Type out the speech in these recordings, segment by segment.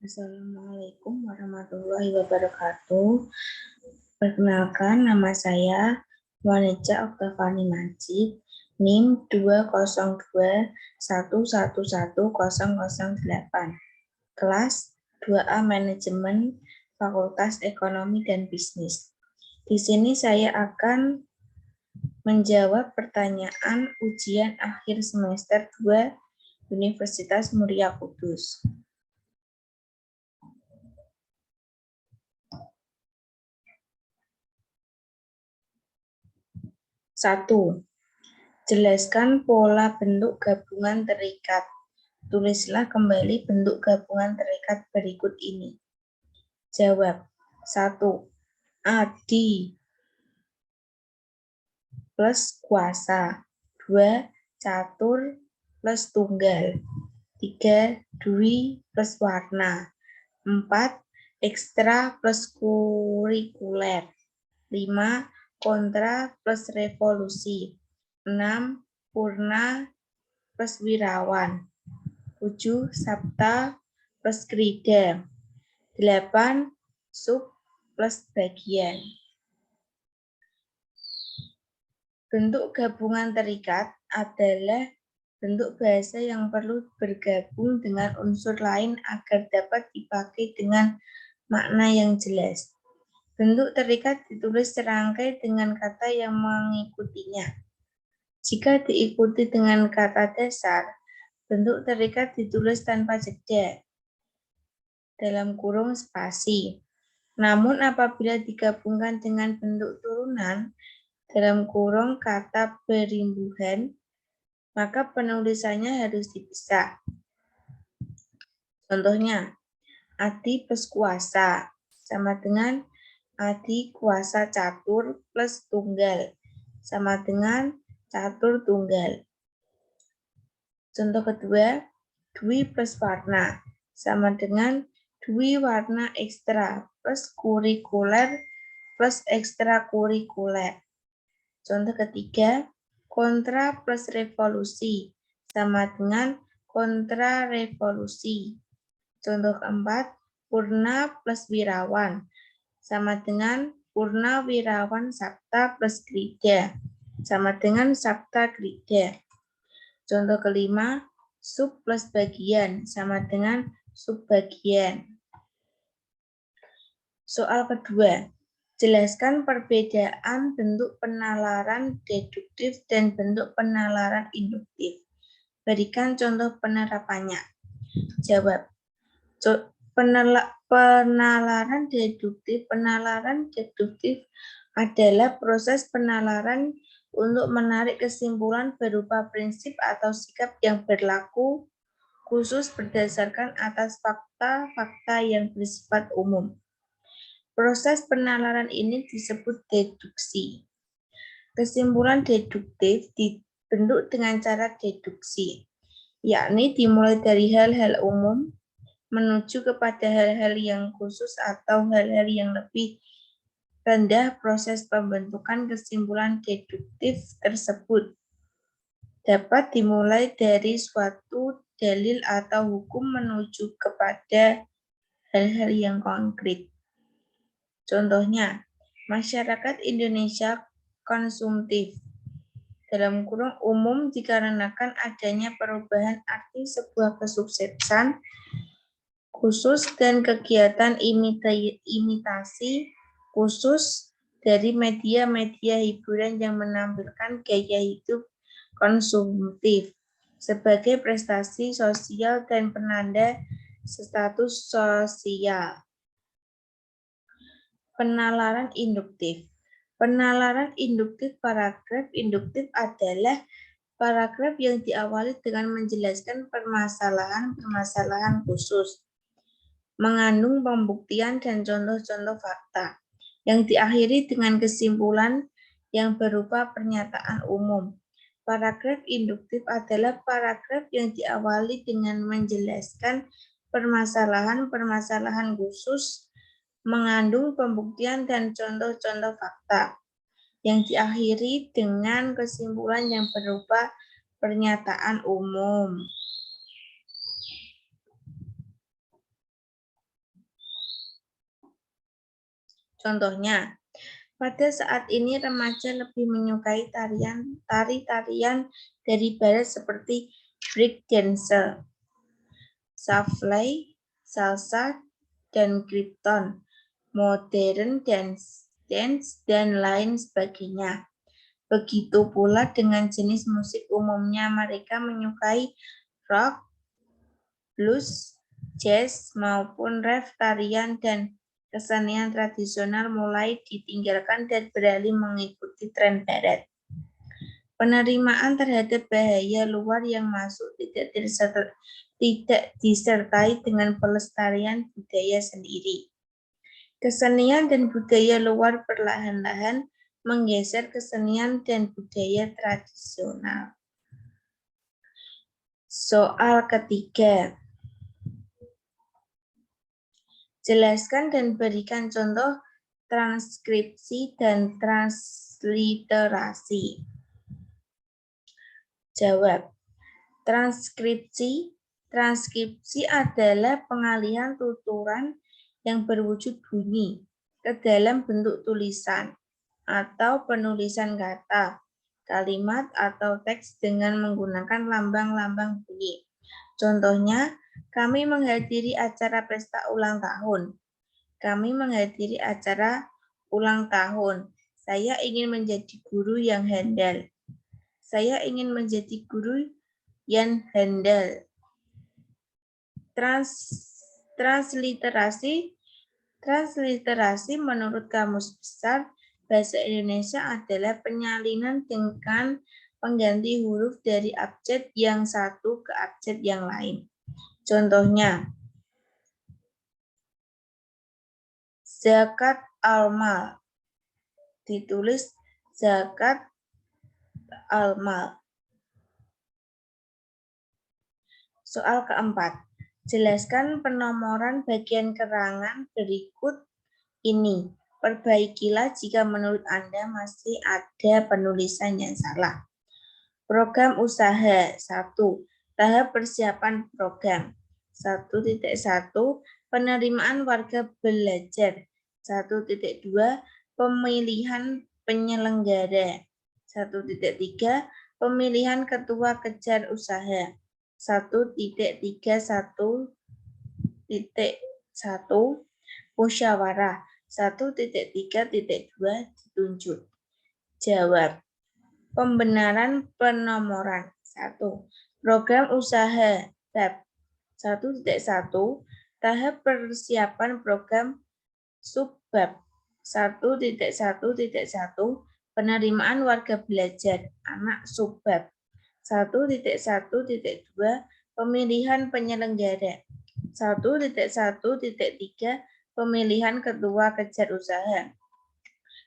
Assalamualaikum warahmatullahi wabarakatuh. Perkenalkan, nama saya Wanija Oktavani Majid, NIM 202111008, kelas 2A Manajemen, Fakultas Ekonomi dan Bisnis. Di sini saya akan menjawab pertanyaan ujian akhir semester 2 Universitas Muria Kudus. 1. Jelaskan pola bentuk gabungan terikat. Tulislah kembali bentuk gabungan terikat berikut ini. Jawab. 1. Adi plus kuasa. 2. Catur plus tunggal. 3. Dwi plus warna. 4. Ekstra plus kurikuler. 5. Kontra plus revolusi. 6. Purna plus wirawan. 7. Sabta plus krida. 8. Sub plus bagian. Bentuk gabungan terikat adalah bentuk bahasa yang perlu bergabung dengan unsur lain agar dapat dipakai dengan makna yang jelas. Bentuk terikat ditulis serangkai dengan kata yang mengikutinya. Jika diikuti dengan kata dasar, bentuk terikat ditulis tanpa jeda, dalam kurung spasi. Namun apabila digabungkan dengan bentuk turunan, dalam kurung kata berimbuhan, maka penulisannya harus dipisah. Contohnya, Adi plus kuasa sama dengan Adi kuasa catur plus tunggal sama dengan catur tunggal. Contoh kedua, Dwi plus warna sama dengan Dwi warna ekstra plus kurikuler plus ekstra kurikuler. Contoh ketiga, kontra plus revolusi sama dengan kontra revolusi. Contoh keempat, purna plus wirawan sama dengan purna wirawan sabta plus krida sama dengan sabta krida. Contoh kelima, sub plus bagian sama dengan subbagian. Soal kedua, jelaskan perbedaan bentuk penalaran deduktif dan bentuk penalaran induktif. Berikan contoh penerapannya. Jawab. Penalaran deduktif adalah proses penalaran untuk menarik kesimpulan berupa prinsip atau sikap yang berlaku khusus berdasarkan atas fakta-fakta yang bersifat umum. Proses penalaran ini disebut deduksi. Kesimpulan deduktif dibentuk dengan cara deduksi, yakni dimulai dari hal-hal umum menuju kepada hal-hal yang khusus atau hal-hal yang lebih rendah. Proses pembentukan kesimpulan deduktif tersebut dapat dimulai dari suatu dalil atau hukum menuju kepada hal-hal yang konkret. Contohnya, masyarakat Indonesia konsumtif, dalam kurung umum dikarenakan adanya perubahan arti sebuah kesuksesan khusus dan kegiatan imitasi khusus dari media-media hiburan yang menampilkan gaya hidup konsumtif sebagai prestasi sosial dan penanda status sosial. Penalaran induktif. Penalaran induktif paragraf induktif adalah paragraf yang diawali dengan menjelaskan permasalahan-permasalahan khusus, mengandung pembuktian dan contoh-contoh fakta, yang diakhiri dengan kesimpulan yang berupa pernyataan umum. Paragraf induktif adalah paragraf yang diawali dengan menjelaskan permasalahan-permasalahan khusus, mengandung pembuktian dan contoh-contoh fakta, yang diakhiri dengan kesimpulan yang berupa pernyataan umum. Contohnya, pada saat ini remaja lebih menyukai tari-tarian dari barat seperti break dance, shuffle, salsa, dan krypton, modern dance, dan lain sebagainya. Begitu pula dengan jenis musik umumnya, mereka menyukai rock, blues, jazz, maupun rave, tarian, dan kesenian tradisional mulai ditinggalkan dan beralih mengikuti tren barat. Penerimaan terhadap bahaya luar yang masuk tidak disertai dengan pelestarian budaya sendiri. Kesenian dan budaya luar perlahan-lahan menggeser kesenian dan budaya tradisional. Soal ketiga. Jelaskan dan berikan contoh transkripsi dan transliterasi. Jawab. Transkripsi adalah pengalihan tuturan yang berwujud bunyi ke dalam bentuk tulisan atau penulisan kata, kalimat, atau teks dengan menggunakan lambang-lambang bunyi. Contohnya, kami menghadiri acara pesta ulang tahun. Kami menghadiri acara ulang tahun. Saya ingin menjadi guru yang handal. Saya ingin menjadi guru yang handal. Transliterasi menurut Kamus Besar Bahasa Indonesia adalah penyalinan dengan pengganti huruf dari abjad yang satu ke abjad yang lain. Contohnya, zakat al-mal ditulis zakat al-mal. Soal keempat, jelaskan penomoran bagian keterangan berikut ini. Perbaikilah jika menurut Anda masih ada penulisan yang salah. Program usaha 1. Tahap persiapan program 1.1 penerimaan warga belajar 1.2 pemilihan penyelenggara 1.3 pemilihan ketua kejar usaha 1.31.1 musyawarah 1.3.2 ditunjuk. Jawab. Pembenaran penomoran 1. Program usaha bab 1.1 tahap persiapan program subbab 1.1.1 penerimaan warga belajar anak subbab 1.1.2 pemilihan penyelenggara 1.1.3 pemilihan ketua kejar usaha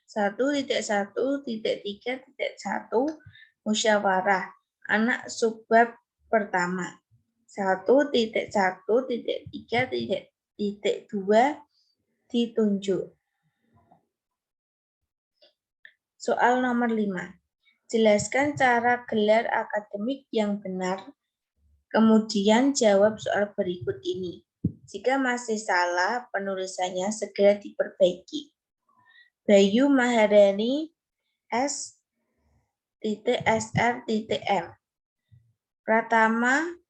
1.1.3.1 musyawarah anak subbab pertama 1.1.3.2 ditunjuk. Soal nomor 5. Jelaskan cara gelar akademik yang benar. Kemudian jawab soal berikut ini. Jika masih salah, penulisannya segera diperbaiki. Bayu Maharani S.Sr.M. Pratama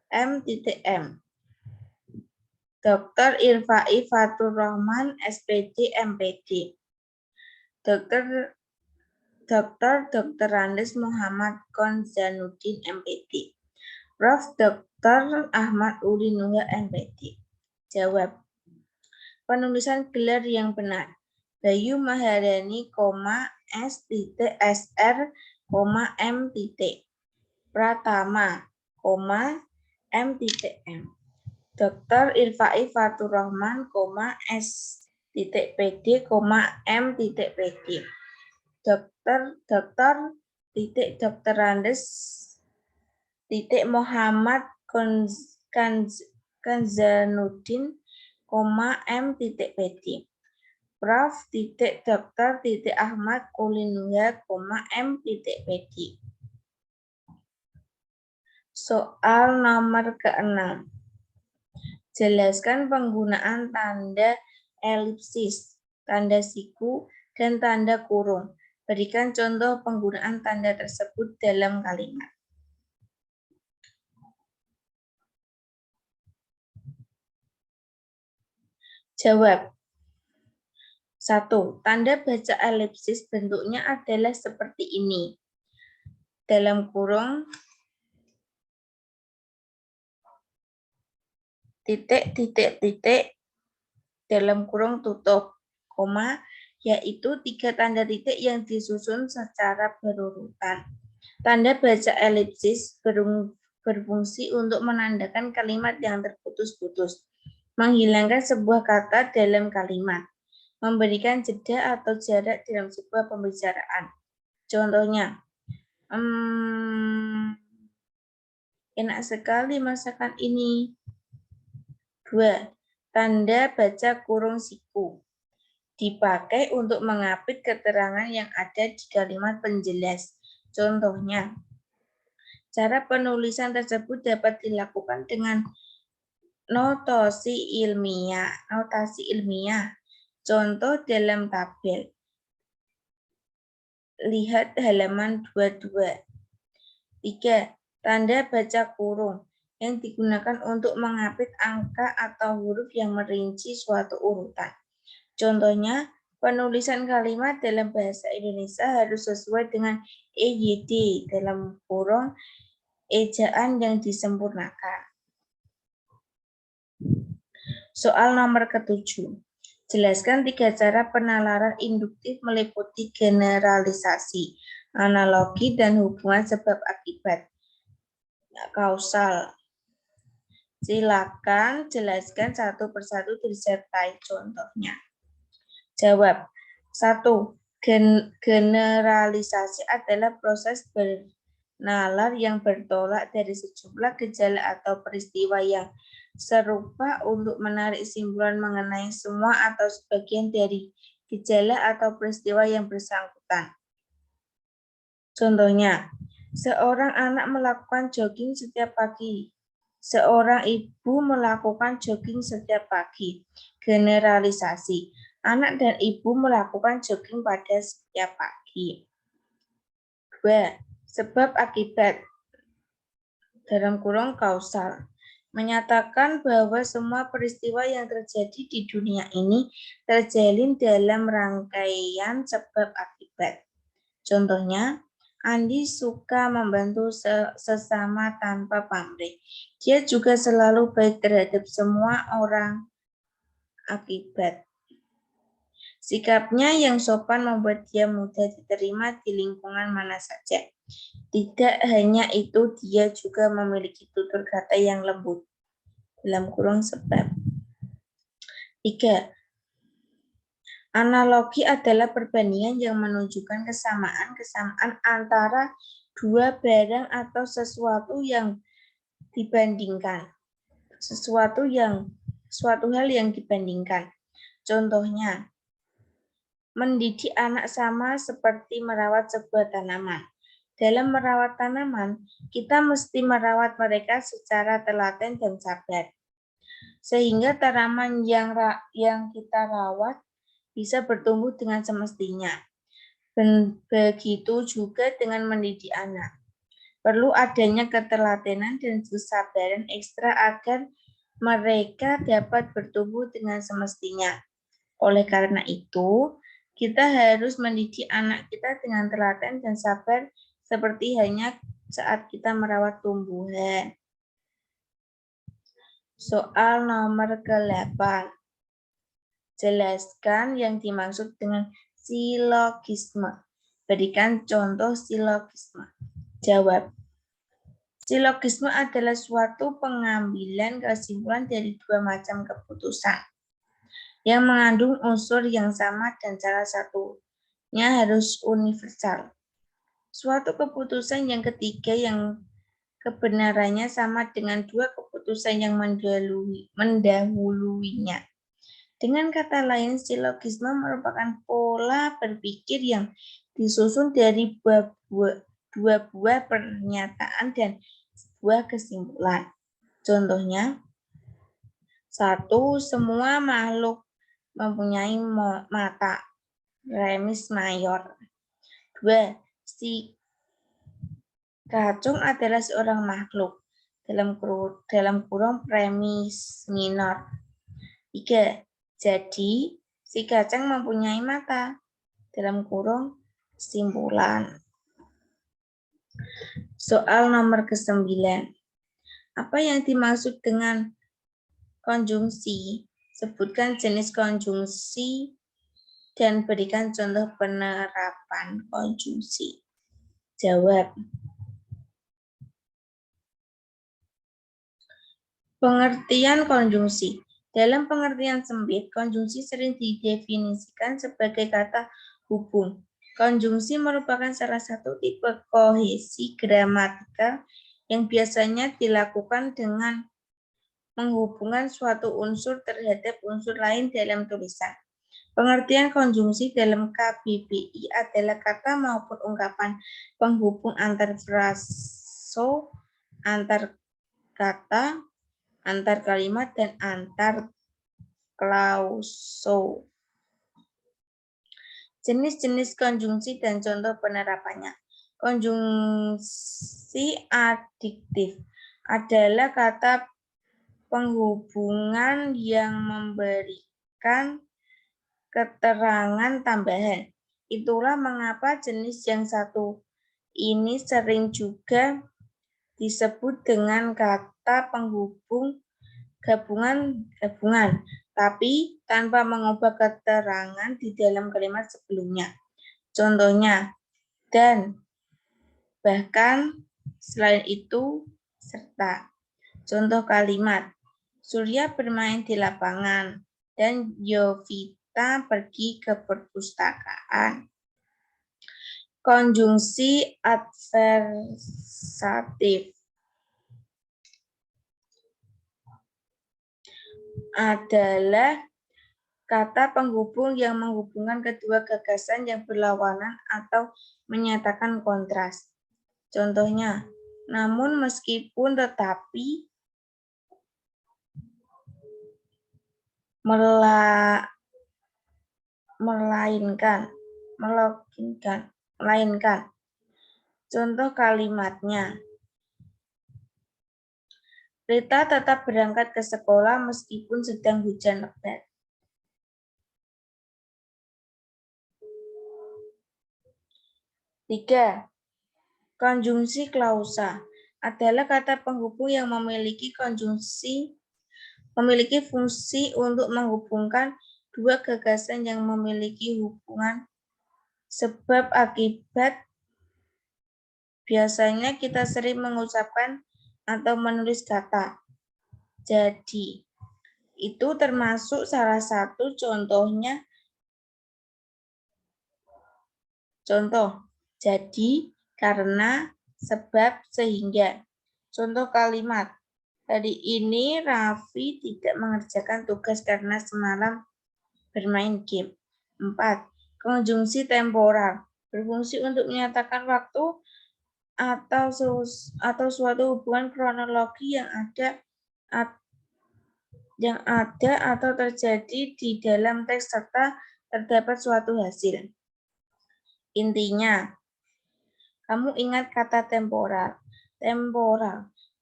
M.M. Dr. Irfai Fatur Rahman SPD MPD. Dr. Andes Muhammad Konzanuddin MPD. Prof. Dr. Ahmad Uli Nuha MPD. Jawab. Penulisan gelar yang benar. Bayu Maharani, S.Sr, M. Pratama, M.M. Dr. Irfai Fatur Rahman, S.PD, M.PD. Dr. Andes Muhammad Konzanuddin, M.PD. Prof. Dr. Ahmad Ulinuha, M.PD. Soal nomor ke-6. Jelaskan penggunaan tanda elipsis. tanda siku, dan tanda kurung. Berikan contoh penggunaan tanda tersebut dalam kalimat. Jawab. 1. Tanda baca elipsis bentuknya adalah seperti ini. Dalam kurung, titik, titik, titik, dalam kurung tutup, koma, yaitu 3 tanda titik yang disusun secara berurutan. Tanda baca elipsis berfungsi untuk menandakan kalimat yang terputus-putus, menghilangkan sebuah kata dalam kalimat, memberikan jeda atau jarak dalam sebuah pembicaraan. Contohnya, enak sekali masakan ini. 2. Tanda baca kurung siku. Dipakai untuk mengapit keterangan yang ada di kalimat penjelas. Contohnya, cara penulisan tersebut dapat dilakukan dengan notasi ilmiah. Contoh dalam tabel. Lihat halaman 22. 3. Tanda baca kurung yang digunakan untuk mengapit angka atau huruf yang merinci suatu urutan. Contohnya, penulisan kalimat dalam bahasa Indonesia harus sesuai dengan EYD dalam kurung ejaan yang disempurnakan. Soal nomor ke-7. Jelaskan 3 cara penalaran induktif meliputi generalisasi, analogi, dan hubungan sebab akibat. Kausal. Silakan jelaskan satu persatu disertai contohnya. Jawab. 1. Generalisasi adalah proses bernalar yang bertolak dari sejumlah gejala atau peristiwa yang serupa untuk menarik kesimpulan mengenai semua atau sebagian dari gejala atau peristiwa yang bersangkutan. Contohnya, seorang anak melakukan jogging setiap pagi. Seorang ibu melakukan jogging setiap pagi. Generalisasi. Anak dan ibu melakukan jogging pada setiap pagi. 2. Sebab akibat. Dalam kurung kausal. Menyatakan bahwa semua peristiwa yang terjadi di dunia ini terjalin dalam rangkaian sebab akibat. Contohnya, Andi suka membantu sesama tanpa pamrih. Dia juga selalu baik terhadap semua orang. Akibat. Sikapnya yang sopan membuat dia mudah diterima di lingkungan mana saja. Tidak hanya itu, dia juga memiliki tutur kata yang lembut. Dalam kurung sebab. 3. Analogi adalah perbandingan yang menunjukkan kesamaan antara dua barang atau sesuatu yang dibandingkan. Suatu hal yang dibandingkan. Contohnya, mendidik anak sama seperti merawat sebuah tanaman. Dalam merawat tanaman, kita mesti merawat mereka secara telaten dan sabar. Sehingga tanaman yang kita rawat bisa bertumbuh dengan semestinya. Begitu juga dengan mendidik anak. Perlu adanya ketelatenan dan kesabaran ekstra agar mereka dapat bertumbuh dengan semestinya. Oleh karena itu, kita harus mendidik anak kita dengan telaten dan sabar seperti halnya saat kita merawat tumbuhan. Soal nomor ke-8. Jelaskan yang dimaksud dengan silogisme. Berikan contoh silogisme. Jawab. Silogisme adalah suatu pengambilan kesimpulan dari dua macam keputusan yang mengandung unsur yang sama dan salah satunya harus universal. Suatu keputusan yang ketiga yang kebenarannya sama dengan dua keputusan yang mendahuluinya. Dengan kata lain, silogisme merupakan pola berpikir yang disusun dari dua buah pernyataan dan sebuah kesimpulan. Contohnya, 1. Semua makhluk mempunyai mata, remis mayor. 2. Si kacung adalah seorang makhluk, dalam kurung premis minor. 3. Jadi, si kacang mempunyai mata, dalam kurung kesimpulan. Soal nomor ke-9. Apa yang dimaksud dengan konjungsi? Sebutkan jenis konjungsi dan berikan contoh penerapan konjungsi. Jawab. Pengertian konjungsi. Dalam pengertian sempit, konjungsi sering didefinisikan sebagai kata hubung. Konjungsi merupakan salah satu tipe kohesi gramatikal yang biasanya dilakukan dengan menghubungkan suatu unsur terhadap unsur lain dalam tulisan. Pengertian konjungsi dalam KBBI adalah kata maupun ungkapan penghubung antar fraso, antar kata, antar kalimat, dan antar klauso. Jenis-jenis konjungsi dan contoh penerapannya. Konjungsi adiktif adalah kata penghubungan yang memberikan keterangan tambahan. Itulah mengapa jenis yang satu ini sering juga disebut dengan kata penghubung gabungan, tapi tanpa mengubah keterangan di dalam kalimat sebelumnya. Contohnya, dan, bahkan, selain itu, serta. Contoh kalimat, Surya bermain di lapangan dan Yovita pergi ke perpustakaan. Konjungsi adversatif adalah kata penghubung yang menghubungkan kedua gagasan yang berlawanan atau menyatakan kontras. Contohnya, namun, meskipun, tetapi, melainkan. Contoh kalimatnya, Rita tetap berangkat ke sekolah meskipun sedang hujan lebat. Tiga, konjungsi klausa adalah kata penghubung yang memiliki fungsi untuk menghubungkan dua gagasan yang memiliki hubungan sebab akibat. Biasanya kita sering mengucapkan atau menulis kata jadi. Itu termasuk salah satu contohnya. Contoh, jadi, karena, sebab, sehingga. Contoh kalimat, hari ini Raffi tidak mengerjakan tugas karena semalam bermain game. 4. Konjungsi temporal berfungsi untuk menyatakan waktu atau suatu hubungan kronologi yang ada atau terjadi di dalam teks serta terdapat suatu hasil. Intinya, kamu ingat kata temporal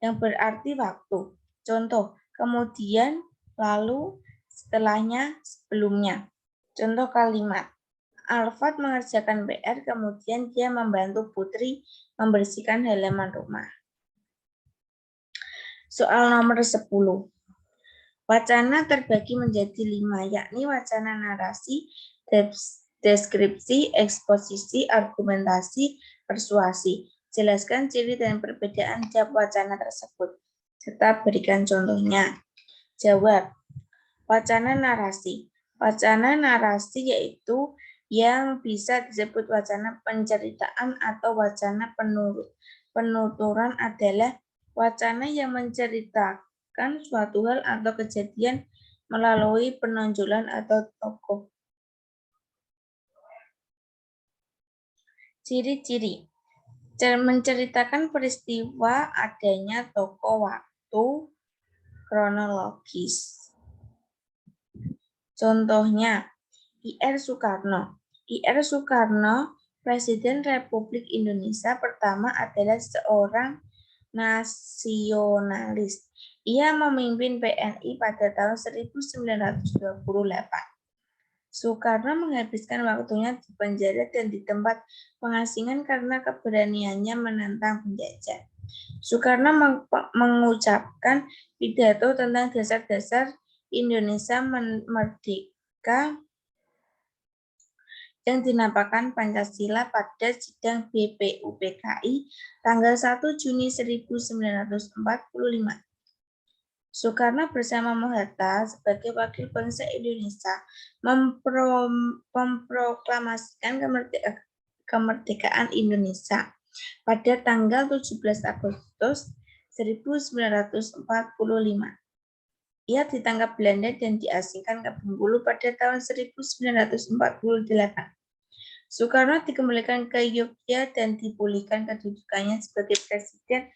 yang berarti waktu. Contoh, kemudian, lalu, setelahnya, sebelumnya. Contoh kalimat, Alfat mengerjakan PR, kemudian dia membantu Putri membersihkan halaman rumah. Soal nomor 10. Wacana terbagi menjadi 5, yakni wacana narasi, deskripsi, eksposisi, argumentasi, persuasi. Jelaskan ciri dan perbedaan tiap wacana tersebut, serta berikan contohnya. Jawab. Wacana narasi. Wacana narasi yaitu yang bisa disebut wacana penceritaan atau wacana penuturan adalah wacana yang menceritakan suatu hal atau kejadian melalui penonjolan atau tokoh. Ciri-ciri. Menceritakan peristiwa adanya tokoh waktu kronologis. Contohnya, I.R. Soekarno. I.R. Soekarno, Presiden Republik Indonesia pertama, adalah seorang nasionalis. Ia memimpin PNI pada tahun 1928. Soekarno menghabiskan waktunya di penjara dan di tempat pengasingan karena keberaniannya menentang penjajah. Soekarno mengucapkan pidato tentang dasar-dasar Indonesia merdeka yang dinamakan Pancasila pada sidang BPUPKI tanggal 1 Juni 1945. Soekarno bersama Hatta sebagai wakil bangsa Indonesia memproklamasikan kemerdekaan Indonesia pada tanggal 17 Agustus 1945. Ia ditangkap Belanda dan diasingkan ke Bengkulu pada tahun 1948. Soekarno dikembalikan ke Yogyakarta dan dipulihkan kedudukannya sebagai Presiden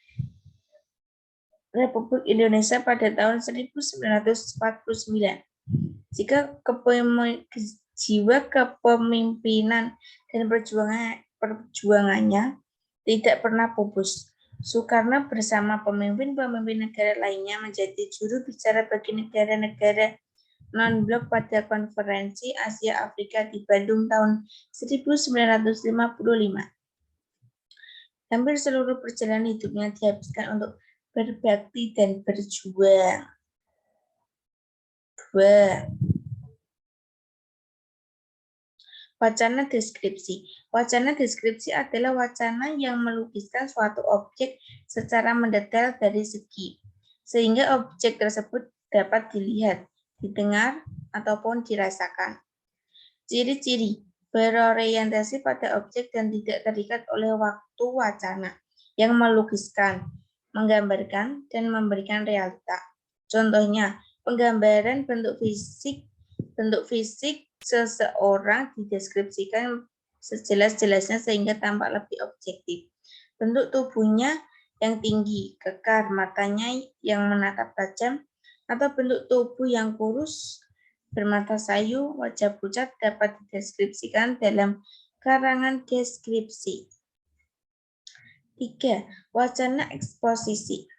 Republik Indonesia pada tahun 1949. Jika jiwa kepemimpinan dan perjuangannya tidak pernah pupus. Soekarno bersama pemimpin-pemimpin negara lainnya menjadi juru bicara bagi negara-negara non-blok pada Konferensi Asia Afrika di Bandung tahun 1955. Hampir seluruh perjalanan hidupnya dihabiskan untuk berbakti dan berjuang. 2. Wacana deskripsi. Wacana deskripsi adalah wacana yang melukiskan suatu objek secara mendetail dari segi, sehingga objek tersebut dapat dilihat, didengar, ataupun dirasakan. Ciri-ciri berorientasi pada objek dan tidak terikat oleh waktu wacana, yang melukiskan, menggambarkan, dan memberikan realita. Contohnya, penggambaran bentuk fisik seseorang dideskripsikan sejelas-jelasnya sehingga tampak lebih objektif. Bentuk tubuhnya yang tinggi, kekar, matanya yang menatap tajam, atau bentuk tubuh yang kurus, bermata sayu, wajah pucat dapat dideskripsikan dalam karangan deskripsi. 3. Wacana eksposisi.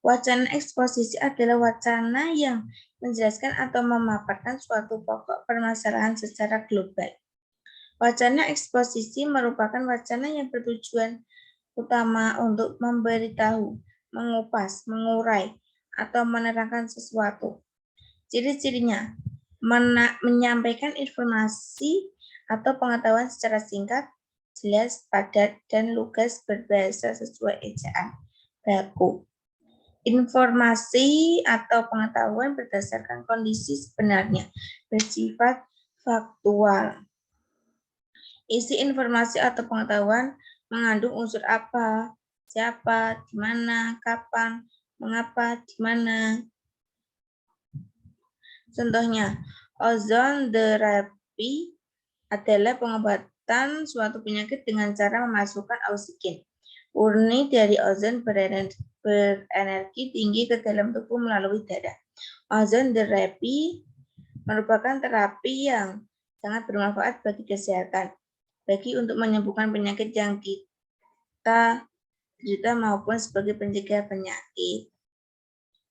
Wacana eksposisi adalah wacana yang menjelaskan atau memaparkan suatu pokok permasalahan secara global. Wacana eksposisi merupakan wacana yang bertujuan utama untuk memberitahu, mengupas, mengurai, atau menerangkan sesuatu. Ciri-cirinya, menyampaikan informasi atau pengetahuan secara singkat, jelas, padat, dan lugas berbahasa sesuai ejaan baku. Informasi atau pengetahuan berdasarkan kondisi sebenarnya, bersifat faktual. Isi informasi atau pengetahuan mengandung unsur apa, siapa, di mana, kapan, mengapa, di mana. Contohnya, ozon therapy adalah pengobatan suatu penyakit dengan cara memasukkan oksigen murni dari ozon berenergi tinggi ke dalam tubuh melalui darah. Ozon therapy merupakan terapi yang sangat bermanfaat bagi kesehatan, bagi untuk menyembuhkan penyakit yang kita derita maupun sebagai pencegah penyakit.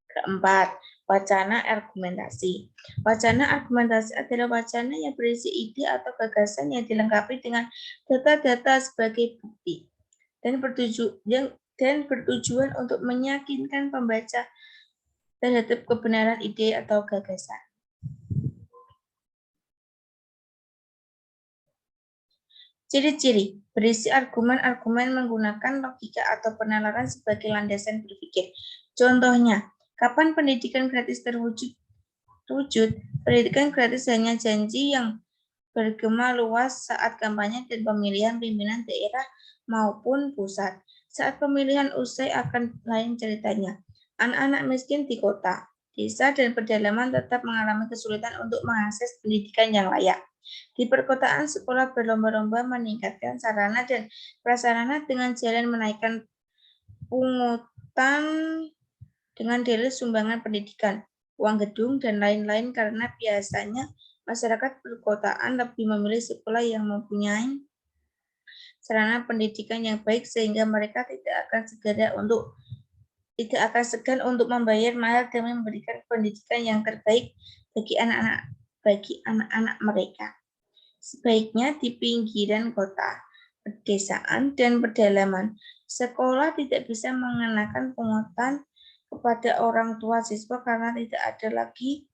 Keempat, wacana argumentasi. Wacana argumentasi adalah wacana yang berisi ide atau gagasan yang dilengkapi dengan data-data sebagai bukti dan bertujuan untuk meyakinkan pembaca terhadap kebenaran ide atau gagasan. Ciri-ciri berisi argumen-argumen menggunakan logika atau penalaran sebagai landasan berpikir. Contohnya, kapan pendidikan gratis terwujud? Pendidikan gratis hanya janji yang bergema luas saat kampanye dan pemilihan pimpinan daerah maupun pusat. Saat pemilihan usai akan lain ceritanya. Anak-anak miskin di kota, desa, dan pedalaman tetap mengalami kesulitan untuk mengakses pendidikan yang layak. Di perkotaan, sekolah berlomba-lomba meningkatkan sarana dan prasarana dengan jalan menaikkan pungutan dengan dalih sumbangan pendidikan. uang gedung, dan lain-lain karena biasanya masyarakat perkotaan lebih memilih sekolah yang mempunyai sarana pendidikan yang baik sehingga mereka tidak akan segan untuk membayar mahal demi memberikan pendidikan yang terbaik bagi anak-anak mereka. Sebaiknya di pinggiran kota, pedesaan, dan pedalaman. Sekolah tidak bisa mengenakan pungutan kepada orang tua siswa karena tidak ada lagi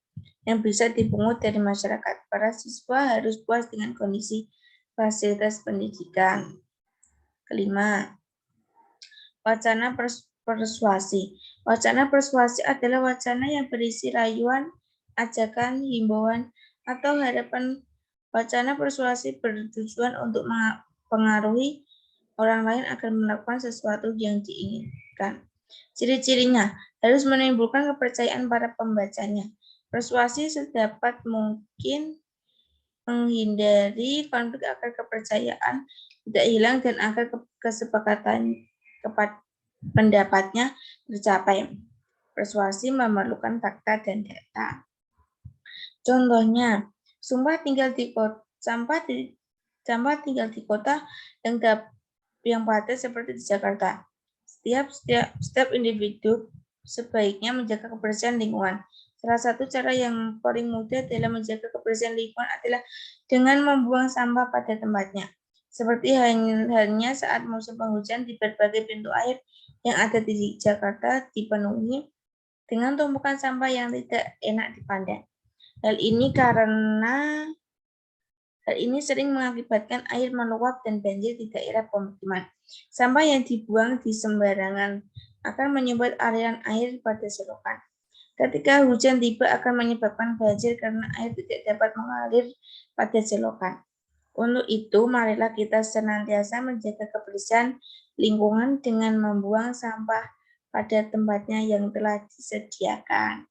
yang bisa dipungut dari masyarakat. Para siswa harus puas dengan kondisi fasilitas pendidikan. Kelima, wacana persuasi. Wacana persuasi adalah wacana yang berisi rayuan, ajakan, himbauan, atau harapan. Wacana persuasi bertujuan untuk mempengaruhi orang lain agar melakukan sesuatu yang diinginkan. Ciri-cirinya harus menimbulkan kepercayaan para pembacanya. Persuasi sedapat mungkin menghindari konflik agar kepercayaan tidak hilang dan agar kesepakatan pendapatnya tercapai. Persuasi memerlukan fakta dan data. Contohnya, Sampah tinggal di kota yang padat seperti di Jakarta. Setiap individu sebaiknya menjaga kebersihan lingkungan. Salah satu cara yang paling mudah dalam menjaga kebersihan lingkungan adalah dengan membuang sampah pada tempatnya. Seperti halnya saat musim penghujan di berbagai pintu air yang ada di Jakarta dipenuhi dengan tumpukan sampah yang tidak enak dipandang. Hal ini sering mengakibatkan air meluap dan banjir di daerah pemukiman. Sampah yang dibuang di sembarangan akan menyumbat aliran air pada selokan. Ketika hujan tiba akan menyebabkan banjir karena air tidak dapat mengalir pada selokan. Untuk itu, marilah kita senantiasa menjaga kebersihan lingkungan dengan membuang sampah pada tempatnya yang telah disediakan.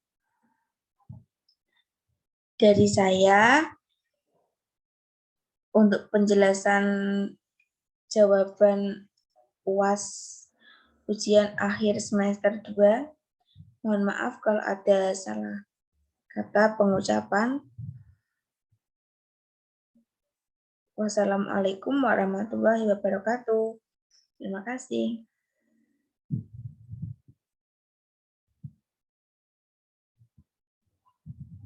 Dari saya, untuk penjelasan jawaban UAS ujian akhir semester 2, mohon maaf kalau ada salah kata pengucapan. Wassalamualaikum warahmatullahi wabarakatuh. Terima kasih.